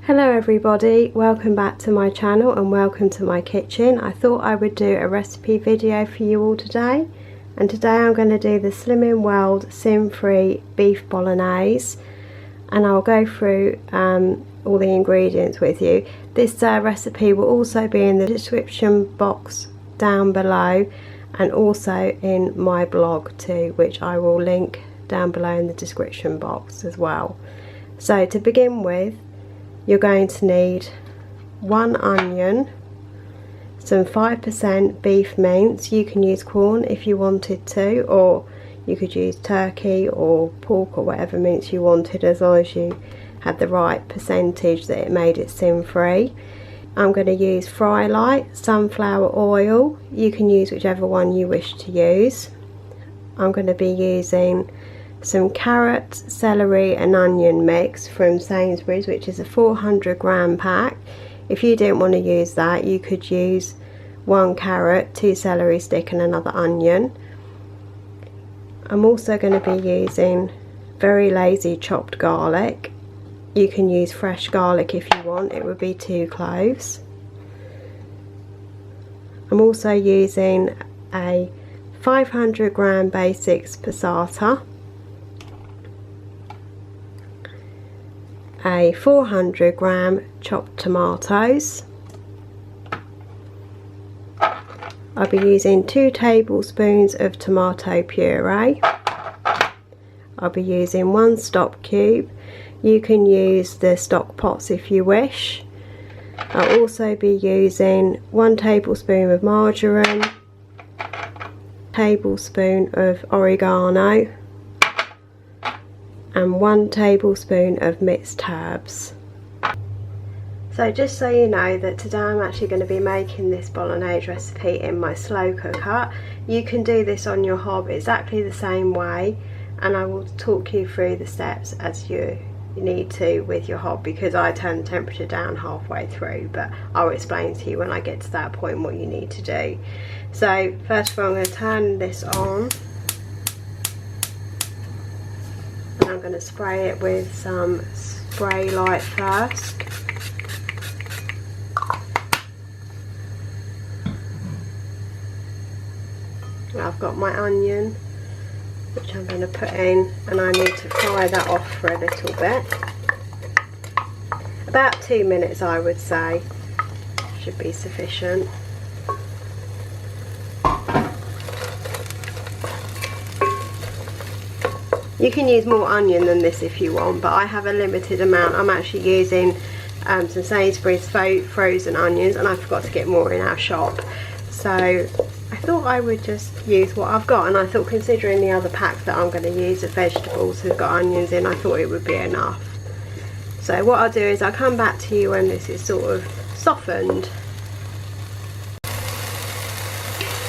Hello everybody, welcome back to my channel and welcome to my kitchen. I thought I would do a recipe video for you all today, and today I'm going to do the Slimming World SYN-free beef bolognese, and I'll go through all the ingredients with you. This recipe will also be in the description box down below and also in my blog too, which I will link down below in the description box as well. So to begin with, you're going to need 1 onion, some 5% beef mince. You can use Quorn if you wanted to, or you could use turkey or pork or whatever mince you wanted, as long as you had the right percentage that it made it SYN free. I'm going to use Fry Light sunflower oil. You can use whichever one you wish to use. I'm going to be using some carrot, celery and onion mix from Sainsbury's, which is a 400-gram pack. If you didn't want to use that, you could use 1 carrot, 2 celery stick and another onion. I'm also going to be using very lazy chopped garlic. You can use fresh garlic if you want, it would be 2 cloves. I'm also using a 500-gram basics passata, a 400-gram chopped tomatoes. I'll be using 2 tablespoons of tomato puree. I'll be using 1 stock cube. You can use the stock pots if you wish. I'll also be using 1 tablespoon of marjoram, tablespoon of oregano and 1 tablespoon of minced herbs. So just so you know that today I'm actually going to be making this bolognese recipe in my slow cooker. You can do this on your hob exactly the same way, and I will talk you through the steps as you need to with your hob, because I turn the temperature down halfway through, but I'll explain to you when I get to that point what you need to do. So first of all, I'm going to turn this on. I'm going to spray it with some spray light first. I've got my onion, which I'm going to put in, and I need to fry that off for a little bit. About 2 minutes, I would say, should be sufficient. You can use more onion than this if you want, but I have a limited amount. I'm actually using some Sainsbury's frozen onions, and I forgot to get more in our shop. So I thought I would just use what I've got, and I thought, considering the other pack that I'm going to use of vegetables has got onions in, I thought it would be enough. So what I'll do is I'll come back to you when this is sort of softened.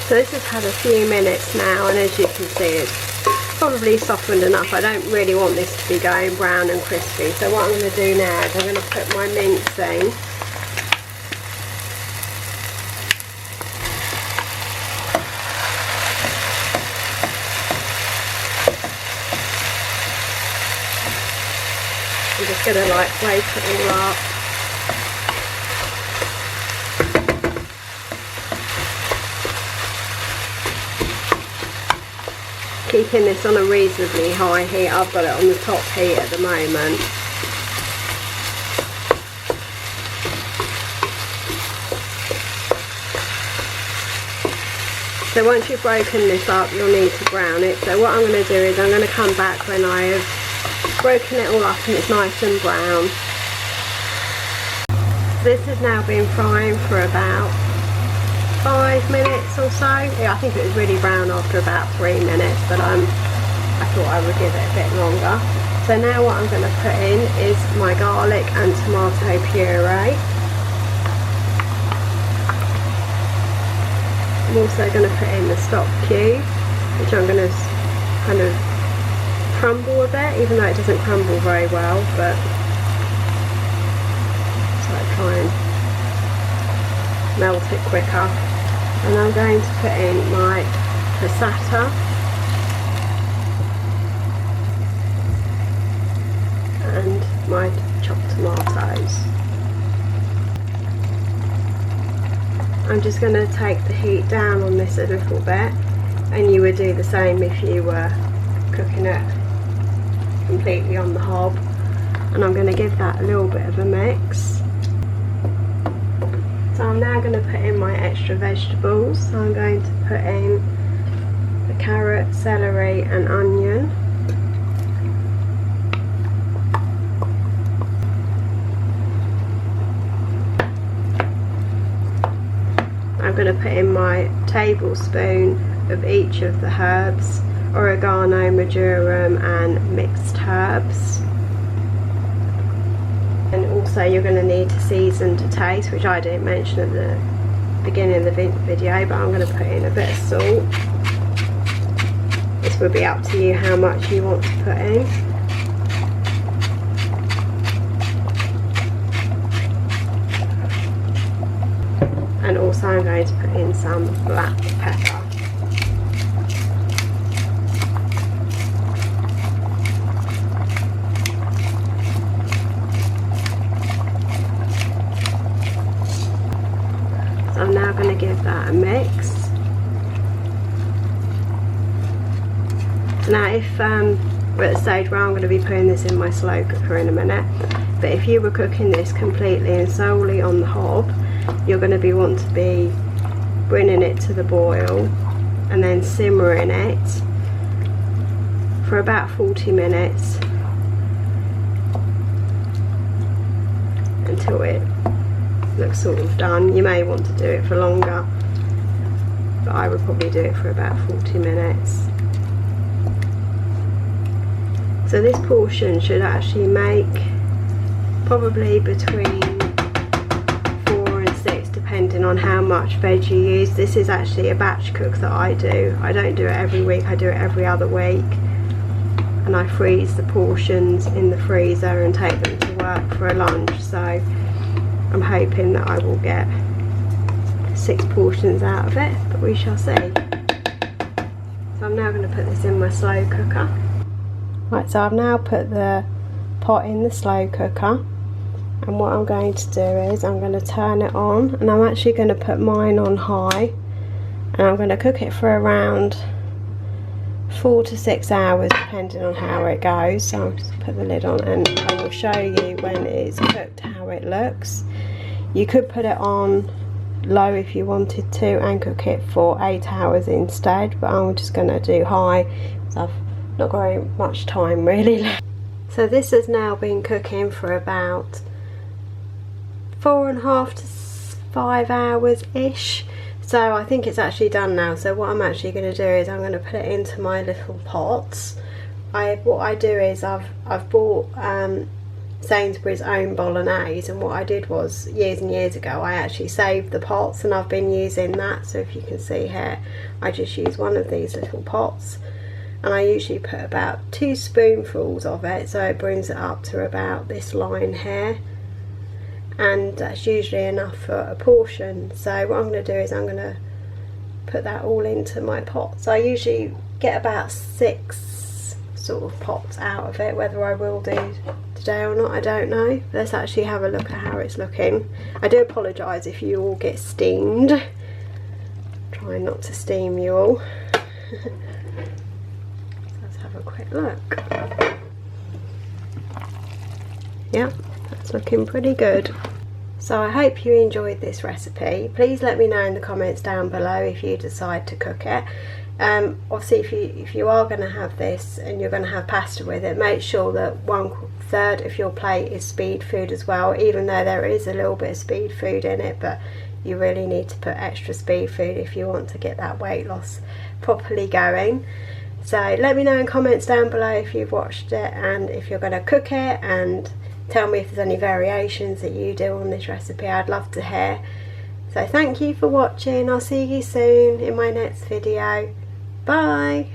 So this has had a few minutes now, and as you can see, it's probably softened enough. I don't really want this to be going brown and crispy, so what I'm going to do now is I'm going to put my mince in. I'm just going to like break it all up. Keeping this on a reasonably high heat. I've got it on the top heat at the moment. So once you've broken this up, you'll need to brown it. So what I'm going to do is I'm going to come back when I have broken it all up and it's nice and brown. This has now been frying for about 5 minutes or so. Yeah, I think it was really brown after about 3 minutes, but I thought I would give it a bit longer. So now what I'm going to put in is my garlic and tomato puree. I'm also going to put in the stock cube, which I'm going to kind of crumble a bit, even though it doesn't crumble very well, but so I try and melt it quicker. And I'm going to put in my passata and my chopped tomatoes. I'm just going to take the heat down on this a little bit, and you would do the same if you were cooking it completely on the hob. And I'm going to give that a little bit of a mix. So I'm now going to put in my extra vegetables. So I'm going to put in the carrot, celery and onion. I'm going to put in my tablespoon of each of the herbs, oregano, marjoram and mixed herbs. And also you're going to need to season to taste, which I didn't mention at the beginning of the video, but I'm going to put in a bit of salt. This will be up to you how much you want to put in. And also I'm going to put in some black pepper. So I'm now going to give that a mix. Now if we're at the stage where I'm going to be putting this in my slow cooker in a minute, but if you were cooking this completely and solely on the hob, you're going to want to be bringing it to the boil and then simmering it for about 40 minutes until it looks sort of done. You may want to do it for longer, but I would probably do it for about 40 minutes. So this portion should actually make probably between 4 and 6 depending on how much veg you use. This is actually a batch cook that I do. I don't do it every week, I do it every other week. And I freeze the portions in the freezer and take them to work for a lunch. So I'm hoping that I will get 6 portions out of it, but we shall see. So I'm now going to put this in my slow cooker. Right, so I've now put the pot in the slow cooker, and what I'm going to do is I'm going to turn it on, and I'm actually going to put mine on high, and I'm going to cook it for around 4 to 6 hours depending on how it goes. So I'll just put the lid on and I will show you when it is cooked how it looks. You could put it on low if you wanted to and cook it for 8 hours instead, but I'm just going to do high because I've not got very much time really left. So this has now been cooking for about 4.5 to 5 hours ish. So I think it's actually done now. So what I'm actually going to do is I'm going to put it into my little pots. What I do is I've bought Sainsbury's own Bolognese, and what I did was years and years ago I actually saved the pots, and I've been using that. So if you can see here, I just use one of these little pots, and I usually put about 2 spoonfuls of it, so it brings it up to about this line here, and that's usually enough for a portion. So what I'm going to do is I'm going to put that all into my pot. So I usually get about 6 sort of pots out of it. Whether I will do today or not, I don't know. Let's actually have a look at how it's looking. I do apologise if you all get steamed. Trying not to steam you all. Let's have a quick look. Yep, that's looking pretty good. So I hope you enjoyed this recipe. Please let me know in the comments down below if you decide to cook it. Obviously if you are going to have this and you're going to have pasta with it, make sure that 1/3 of your plate is speed food as well, even though there is a little bit of speed food in it, but you really need to put extra speed food if you want to get that weight loss properly going. So let me know in comments down below if you've watched it and if you're going to cook it, and tell me if there's any variations that you do on this recipe. I'd love to hear. So thank you for watching. I'll see you soon in my next video. Bye.